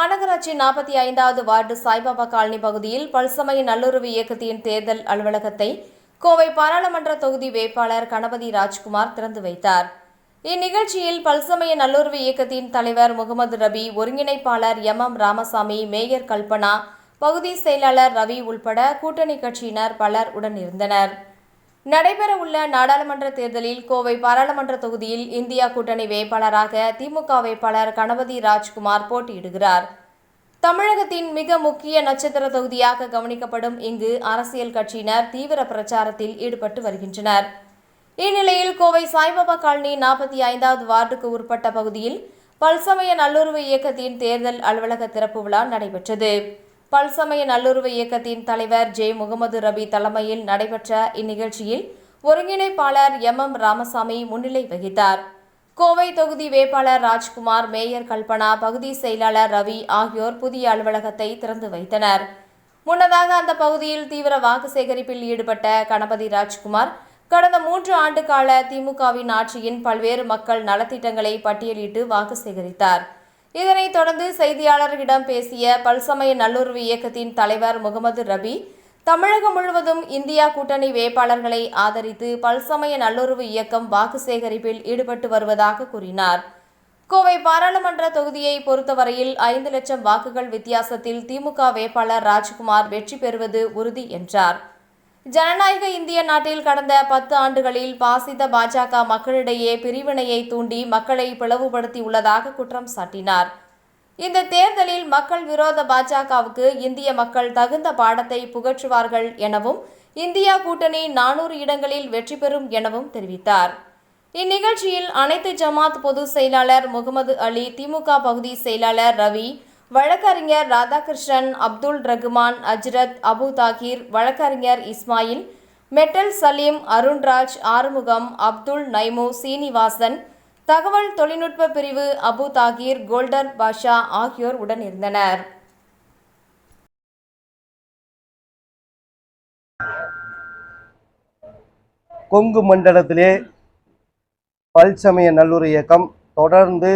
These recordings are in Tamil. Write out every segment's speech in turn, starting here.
மாநகராட்சி 45வது வார்டு சாய்பாபா காலனி பகுதியில் பல்சமய நல்லுறவு இயக்கத்தின் தேர்தல் அலுவலகத்தை கோவை பாராளுமன்ற தொகுதி வேட்பாளர் கணபதி ராஜ்குமார் திறந்து வைத்தார். இந்நிகழ்ச்சியில் பல்சமய நல்லுறவு இயக்கத்தின் தலைவர் முகமது ரபி, ஒருங்கிணைப்பாளர் எம். ராமசாமி, மேயர் கல்பனா, பகுதி செயலாளர் ரவி உள்பட கூட்டணி கட்சியினர் பலர் உடனிருந்தனர். நடைபெறவுள்ள நாடாளுமன்ற தேர்தலில் கோவை பாராளுமன்ற தொகுதியில் இந்தியா கூட்டணி வேட்பாளராக திமுக வேட்பாளர் கணபதி ராஜ்குமார் போட்டியிடுகிறார். தமிழகத்தின் மிக முக்கிய நட்சத்திர தொகுதியாக கவனிக்கப்படும் இங்கு அரசியல் கட்சியினர் தீவிர பிரச்சாரத்தில் ஈடுபட்டு வருகின்றனர். இந்நிலையில் கோவை சாய்பாபா காலனி 45வது வார்டுக்கு உட்பட்ட பகுதியில் பல்சமய நல்லுறவு இயக்கத்தின் தேர்தல் அலுவலக திறப்பு விழா நடைபெற்றது. பல்சமய நல்லுறவு இயக்கத்தின் தலைவர் ஜே. முகமது ரபி தலைமையில் நடைபெற்ற இந்நிகழ்ச்சியில் ஒருங்கிணைப்பாளர் எம். ராமசாமி முன்னிலை வகித்தார். கோவை தொகுதி வேட்பாளர் ராஜ்குமார், மேயர் கல்பனா, பகுதி செயலாளர் ரவி ஆகியோர் புதிய அலுவலகத்தை திறந்து வைத்தனர். முன்னதாக அந்த பகுதியில் தீவிர வாக்கு சேகரிப்பில் ஈடுபட்ட கணபதி ராஜ்குமார் கடந்த 3 ஆண்டு கால திமுகவின் ஆட்சியின் பல்வேறு மக்கள் நலத்திட்டங்களை பட்டியலிட்டு வாக்கு சேகரித்தார். இதனைத் தொடர்ந்து செய்தியாளர்களிடம் பேசிய பல்சமய நல்லுறவு இயக்கத்தின் தலைவர் முகமது ரபி, தமிழகம் முழுவதும் இந்தியா கூட்டணி வேட்பாளர்களை ஆதரித்து பல்சமய நல்லுறவு இயக்கம் வாக்கு சேகரிப்பில் ஈடுபட்டு வருவதாக கூறினார். கோவை பாராளுமன்ற தொகுதியை பொறுத்தவரையில் 5 லட்சம் வாக்குகள் வித்தியாசத்தில் திமுக வேட்பாளர் ராஜ்குமார் வெற்றி பெறுவது உறுதி என்றார். ஜனநாயக இந்திய நாட்டில் கடந்த 10 ஆண்டுகளில் பாசித பாஜக மக்களிடையே பிரிவினையை தூண்டி மக்களை பிளவுபடுத்தியுள்ளதாக குற்றம் சாட்டினார். இந்த தேர்தலில் மக்கள் விரோத பாஜகவுக்கு இந்திய மக்கள் தகுந்த பாடத்தை புகற்றுவார்கள் எனவும், இந்தியா கூட்டணி 400 இடங்களில் வெற்றி பெறும் எனவும் தெரிவித்தார். இந்நிகழ்ச்சியில் அனைத்து ஜமாத் பொதுச் செயலாளர் முகமது அலி, திமுக பகுதி செயலாளர் ரவி, வழக்கறிஞர் ராதாகிருஷ்ணன், அப்துல் ரகுமான், அஜ்ரத், அபு தாகிர், வழக்கறிஞர் இஸ்மாயில், மெட்டல் சலீம், அருண்ராஜ், ஆறுமுகம், அப்துல் நைமு, சீனிவாசன், தகவல் தொழில்நுட்ப பிரிவு அபு தாகிர், கோல்டர் பாஷா ஆகியோர் உடனிருந்தனர். கொங்கு மண்டலத்திலே பல்சமய நல்லுறவு இயக்கம் தொடர்ந்து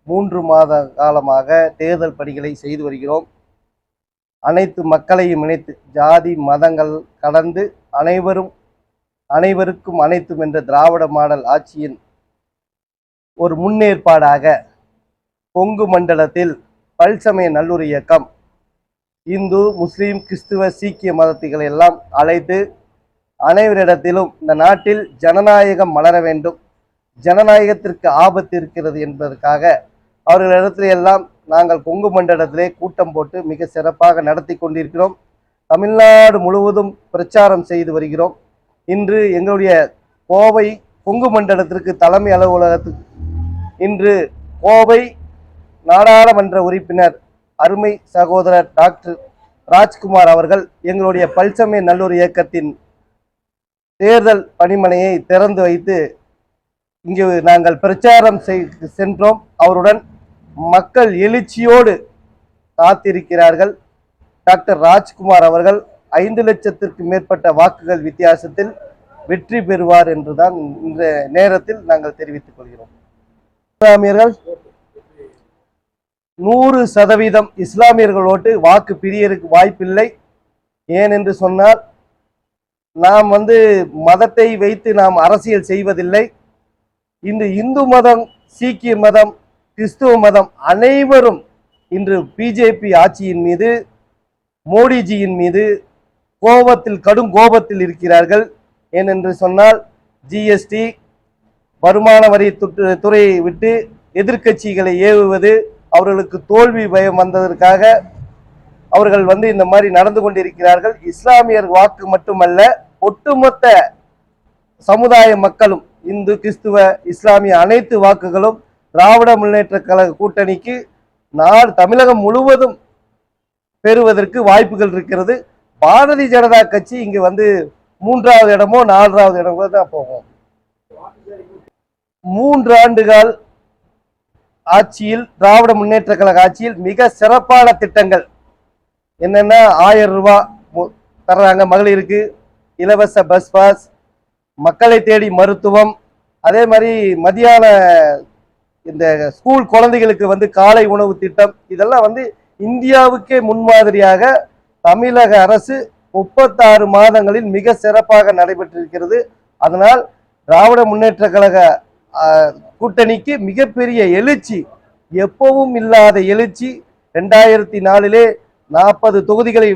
3 மாத காலமாக தேர்தல் பணிகளை செய்து வருகிறோம். அனைத்து மக்களையும் இணைத்து ஜாதி மதங்கள் கடந்து அனைவருக்கும் அனைத்தும் என்ற திராவிட மாடல் ஆட்சியின் ஒரு முன்னேற்பாடாக கொங்கு மண்டலத்தில் பல்சமய நல்லுறவு இயக்கம் இந்து, முஸ்லீம், கிறிஸ்துவ, சீக்கிய மதத்திகளை எல்லாம் அழைத்து அனைவரிடத்திலும் இந்த நாட்டில் ஜனநாயகம் மலர வேண்டும், ஜனநாயகத்திற்கு ஆபத்து இருக்கிறது என்பதற்காக அவர்களிடத்தில் எல்லாம் நாங்கள் கொங்கு மண்டலத்திலே கூட்டம் போட்டு மிக சிறப்பாக நடத்தி கொண்டிருக்கிறோம். தமிழ்நாடு முழுவதும் பிரச்சாரம் செய்து வருகிறோம். இன்று எங்களுடைய கோவை கொங்கு மண்டலத்திற்கு தலைமை அலுவலகத்துக்கு இன்று கோவை நாடாளுமன்ற உறுப்பினர் அருமை சகோதரர் டாக்டர் ராஜ்குமார் அவர்கள் எங்களுடைய பல்சமய நல்லுறவு இயக்கத்தின் தேர்தல் பணிமனையை திறந்து வைத்து இங்கு நாங்கள் பிரச்சாரம் சென்றோம். அவருடன் மக்கள் எழுச்சியோடு காத்திருக்கிறார்கள். டாக்டர் ராஜ்குமார் அவர்கள் 5 லட்சத்திற்கு மேற்பட்ட வாக்குகள் வித்தியாசத்தில் வெற்றி பெறுவார் என்றுதான் இந்த நேரத்தில் நாங்கள் தெரிவித்துக் கொள்கிறோம். இஸ்லாமியர்கள் 100% இஸ்லாமியர்கள் ஓட்டு வாக்கு பிரியருக்கு வாய்ப்பில்லை. ஏனென்று சொன்னால் நாம் மதத்தை வைத்து நாம் அரசியல் செய்வதில்லை. இன்று இந்து மதம், சீக்கிய மதம், கிறிஸ்துவ மதம் அனைவரும் இன்று பிஜேபி ஆட்சியின் மீது, மோடிஜியின் மீது கடும் கோபத்தில் இருக்கிறார்கள். ஏனென்று சொன்னால் ஜிஎஸ்டி, வருமான வரி துறையை விட்டு எதிர்க்கட்சிகளை ஏவுவது, அவர்களுக்கு தோல்வி பயம் வந்ததற்காக அவர்கள் இந்த மாதிரி நடந்து கொண்டிருக்கிறார்கள். இஸ்லாமியர் வாக்கு மட்டுமல்ல, ஒட்டுமொத்த சமுதாய மக்களும், இந்து, கிறிஸ்துவ, இஸ்லாமிய அனைத்து வாக்குகளும் திராவிட முன்னேற்ற கழக கூட்டணிக்கு தமிழகம் முழுவதும் பெறுவதற்கு வாய்ப்புகள் இருக்கிறது. பாரதிய ஜனதா கட்சி இங்கு 3வது இடமோ 4வது இடமோ தான் போகும். 3 ஆண்டுகால் ஆட்சியில், திராவிட முன்னேற்ற கழக ஆட்சியில் மிக சிறப்பான திட்டங்கள் என்னன்னா, 1000 ரூபாய் தர்றாங்க மகளிருக்கு, இலவச பஸ் பாஸ், மக்களை தேடி மருத்துவம், அதே மாதிரி மதியான இந்த ஸ்கூல் குழந்தைகளுக்கு வந்து காலை உணவு திட்டம் இதெல்லாம் வந்து இந்தியாவுக்கே முன்மாதிரியாக தமிழக அரசு 36 மாதங்களில் மிக சிறப்பாக நடைபெற்றிருக்கிறது. அதனால் திராவிட முன்னேற்ற கழக கூட்டணிக்கு மிகப்பெரிய எழுச்சி, எப்பவும் இல்லாத எழுச்சி. 2004 40 தொகுதிகளை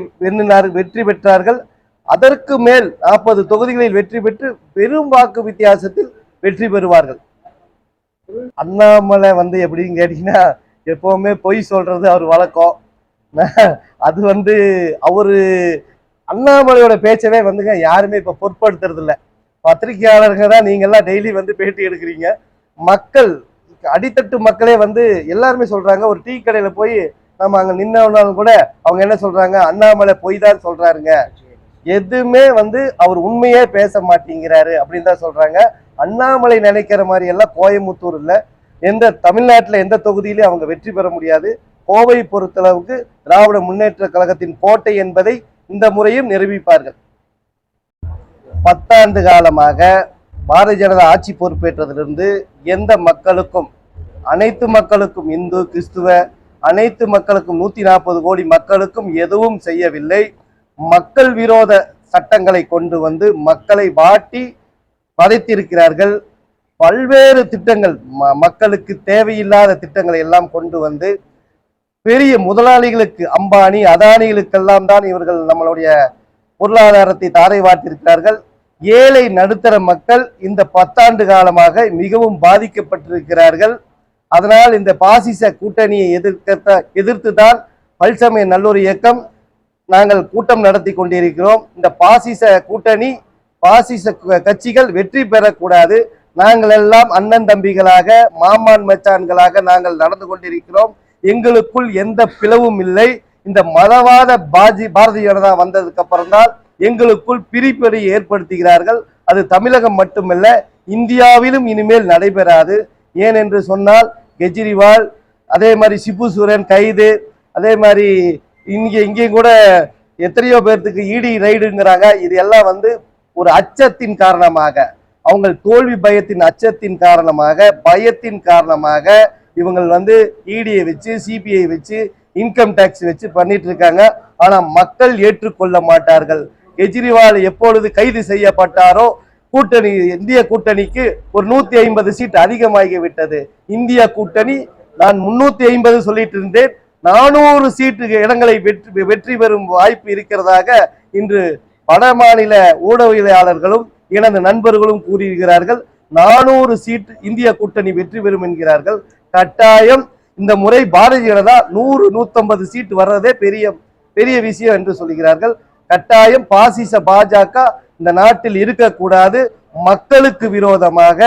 வெற்றி பெற்றார்கள். அதற்கு மேல் 40 தொகுதிகளில் வெற்றி பெற்று பெரும் வாக்கு வித்தியாசத்தில் வெற்றி பெறுவார்கள். அண்ணாமலை வந்து எப்படின்னு கேட்டீங்கன்னா, எப்பவுமே பொய் சொல்றது அவர் வழக்கம். அது வந்து அவரு அண்ணாமலையோட பேச்சவே வந்துங்க யாருமே இப்ப பொருட்படுத்துறது இல்லை. பத்திரிகையாளர்கள் தான் நீங்க எல்லாம் டெய்லி வந்து பேட்டி எடுக்கிறீங்க. மக்கள், அடித்தட்டு மக்களே வந்து எல்லாருமே சொல்றாங்க. ஒரு டீ கடையில போய் நம்ம அங்க நின்னாலும் கூட அவங்க என்ன சொல்றாங்க, அண்ணாமலை பொய் தான் சொல்றாருங்க, எதுவுமே வந்து அவர் உண்மையே பேச மாட்டேங்கிறாரு அப்படின்னு தான் சொல்றாங்க. அண்ணாமலை நினைக்கிற மாதிரி எல்லாம் கோயம்புத்தூர் இல்ல, தமிழ்நாட்டுல எந்த தொகுதியிலும் அவங்க வெற்றி பெற முடியாது. கோவை பொறுத்தளவுக்கு திராவிட முன்னேற்ற கழகத்தின் கோட்டை என்பதை இந்த முறையும் நிரூபிப்பார்கள். 10 ஆண்டு காலமாக பாரதிய ஜனதா ஆட்சி பொறுப்பேற்றதிலிருந்து எந்த மக்களுக்கும், அனைத்து மக்களுக்கும், இந்து கிறிஸ்துவ அனைத்து மக்களுக்கும், 140 கோடி மக்களுக்கும் எதுவும் செய்யவில்லை. மக்கள் விரோத சட்டங்களை கொண்டு வந்து மக்களை வாட்டி வதைத்திருக்கிறார்கள். பல்வேறு திட்டங்கள், மக்களுக்கு தேவையில்லாத திட்டங்களை எல்லாம் கொண்டு வந்து பெரிய முதலாளிகளுக்கு, அம்பானி அதானிகளுக்கெல்லாம் தான் இவர்கள் நம்மளுடைய பொருளாதாரத்தை தாரை வார்த்திருக்கிறார்கள். ஏழை நடுத்தர மக்கள் இந்த 10 ஆண்டு காலமாக மிகவும் பாதிக்கப்பட்டிருக்கிறார்கள். அதனால் இந்த பாசிச கூட்டணியை எதிர்த்து தான் பல்சமய நல்லொரு இயக்கம் நாங்கள் கூட்டம் நடத்தி கொண்டிருக்கிறோம். இந்த பாசிச கூட்டணி, பாசிச கட்சிகள் வெற்றி பெறக்கூடாது. நாங்கள் எல்லாம் அண்ணன் தம்பிகளாக, மாமான் மச்சான்களாக நாங்கள் நடந்து கொண்டிருக்கிறோம். எங்களுக்குள் எந்த பிளவும் இல்லை. இந்த மதவாத பாரதிய ஜனதா வந்ததுக்கு அப்புறம் தான் எங்களுக்குள் பிரிப்பை ஏற்படுத்துகிறார்கள். அது தமிழகம் மட்டுமல்ல, இந்தியாவிலும் இனிமேல் நடைபெறாது. ஏனென்று சொன்னால் கெஜ்ரிவால், அதே மாதிரி சிபு சூரன் கைது, அதே மாதிரி இங்கே கூட எத்தனையோ பேர்த்துக்கு இடி ரைடுங்கிறாங்க. இது எல்லாம் வந்து ஒரு அச்சத்தின் காரணமாக, அவங்க தோல்வி பயத்தின் அச்சத்தின் காரணமாக, பயத்தின் காரணமாக இவங்க வந்து இடியை வச்சு, சிபிஐ வச்சு, இன்கம் டாக்ஸ் வச்சு பண்ணிட்டு இருக்காங்க. ஆனா மக்கள் ஏற்றுக்கொள்ள மாட்டார்கள். கெஜ்ரிவால் எப்பொழுது கைது செய்யப்பட்டாரோ, கூட்டணி, இந்திய கூட்டணிக்கு ஒரு 150 சீட் அதிகமாகி விட்டது. இந்திய கூட்டணி, நான் 350 சொல்லிட்டு இருந்தேன், 400 சீட்டு இடங்களை வெற்றி பெறும் வாய்ப்பு இருக்கிறதாக இன்று வட மாநில ஊடகவியலாளர்களும் எனது நண்பர்களும் கூறியிருக்கிறார்கள். 400 சீட் இந்திய கூட்டணி வெற்றி பெறும் என்கிறார்கள். கட்டாயம் இந்த முறை பாரதிய ஜனதா 100-150 சீட் வர்றதே பெரிய விஷயம் என்று சொல்கிறார்கள். கட்டாயம் பாசிச பாஜக இந்த நாட்டில் இருக்கக்கூடாது. மக்களுக்கு விரோதமாக,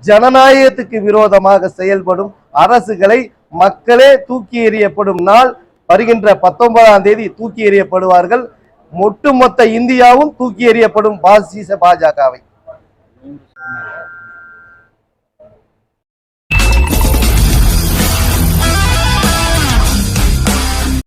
ஜனநாயகத்துக்கு விரோதமாக செயல்படும் அரசுகளை மக்களே தூக்கி எறியப்படும் நாள் வருகின்ற 19ஆம் தேதி தூக்கி எறியப்படுவார்கள். ஒட்டுமொத்த இந்தியாவும் தூக்கி எறியப்படும் பாசிச பாஜகவை.